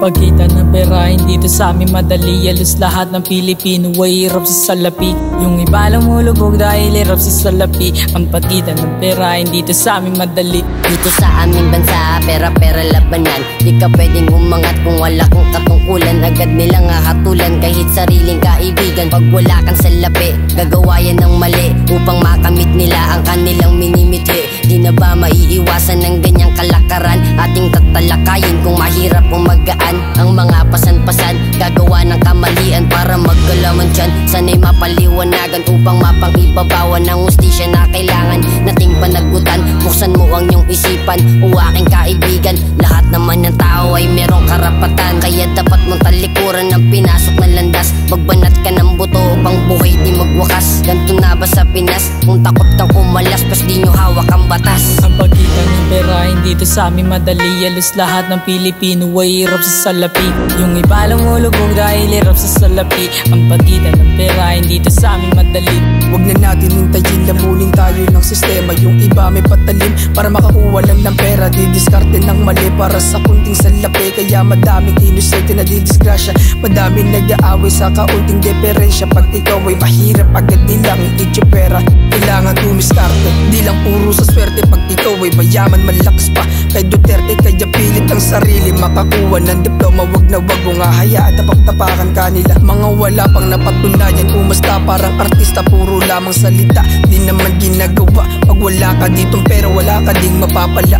pagkita ng pera hindi to sa amin madali. Halos lahat ng Pilipino ay hirap sa salapi. Yung iba lang mulubog dahil hirap sa salapi. Ang pagkita ng pera hindi to sa amin madali. Dito sa aming bansa, pera-pera labanan. Di ka pwedeng umangat kung wala kang katungkulan. Agad nilang hahatulan kahit sariling kaibigan. Pag wala kang salapi, gagawa yan ng mali upang makamit nila ang kanilang minimithi. Di na ba maiiwasan ng ganyang kalakaran? Ating tatalakayin kung mahirap o magaan. Ang mga pasan-pasan, gagawa ng kamalian para magkalaman dyan. Sana'y mapaliwanagan upang mapangibabawan ng hustisya na kailangan nating panagutan. Buksan mo ang iyong isipan o aking kaibigan. Lahat naman ng tao ay merong karapatan, kaya dapat mong talikuran ng pinasok na landas. Magbanat ka ng buto upang buhay di magwakas. Ganto na ba sa Pinas? Kung takot kang kumalas, pas di nyo hawak ang batas. Ang pagkita ng pera hindi to sa amin madali. Halos lahat ng Pilipino ay hirap sa salapi. Yung iba lang mulubog dahil hirap sa salapi. Ang pagkita ng pera hindi to sa amin madali. Huwag na natin hintayin, lamunin tayo ng sistema. Yung iba may patalim para makakuha lang ng pera. Didiskarte ng mali para sa kunting salapi. Kaya madaming inosente na didisgrasya. Madaming nag-aaway sa kaunting diferensya. Pag ikaw ay mahirap agad nilang ityo pera. Kailangan tumiskarte, di lang puro sa swerte. Pag ikaw ay mayaman, malakas pa kay Duterte. Kaya pilit ang sarili makakuha ng diploma. Wag na wag mo nga hayaan tapag-tapakan kanila. Mga wala pang napatunayan, umasta parang artista. Puro lamang salita, di naman ginagawa. Pag wala ka ditong pera, wala ka ding mapapala.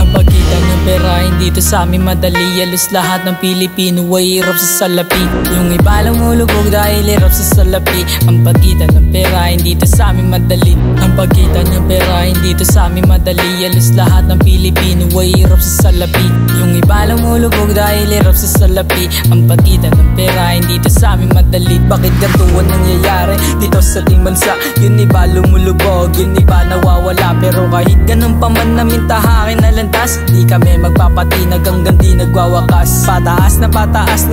Ang pagkita ng pera hindi to sa amin madali. Halos lahat ng Pilipino ay hirap sa salapi. Yung iba lang mulubog dahil hirap sa salapi. Ang pagkita ng pera hindi to sa amin madali. Ang pagkita ng pera hindi to sa amin madali. Halos lahat ng Pilipino ay hirap sa salapi. Yung iba lang mulubog dahil hirap sa salapi. Ang pagkita ng pera hindi to sa amin madali. Bakit ganito ang nangyayari dito sa ating bansa? Yung iba lumulubog, yung iba nawawala. Pero kahit ganun pa man namin tahakin na lantas, di kami magpapatinag hanggang di nagwawakas. Pataas na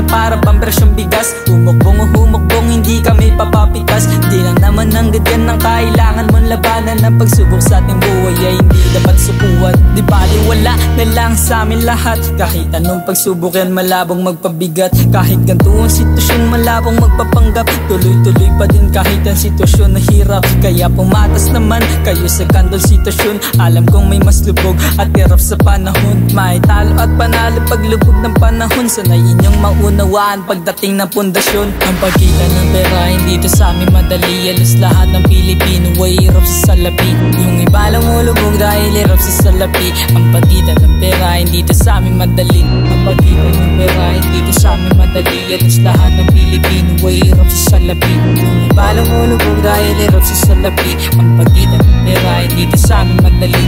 para pambersyong bigas. Humukbong o humukbong, hindi kami papapitas. Di lang naman ang ganyan ng kailangan mong labanan. Ang pagsubok sa ating buhay ay hindi dapat sukuan. Di bali wala na lang sa amin lahat. Kahit anong pagsubok yan malabong magpabigat. Kahit ganito ang sitwasyon malabong magpapanggap. Tuloy-tuloy pa din kahit ang sitwasyon na hirap. Kaya pumatas naman kayo sa kandol sitwasyon. Alam kong may mas lubog at hirap sa panahon. May talo at panalo paglubog ng panahon. Sanay inyong maunawaan pagdating ng pundasyon. Ang pagkita ng pera hindi to sa amin madali. Halos lahat ng Pilipino ay hirap sa salapi. Yung iba lang mulubog dahil hirap sa salapi. Ang pagkita ng pera hindi to sa amin madali. Ang pagkita ng pera hindi to sa amin madali. Halos lahat ng Pilipino ay hirap sa salapi. Yung iba lang mulubog dahil hirap sa salapi. Ang pagkita ng pera hindi to sa amin madali.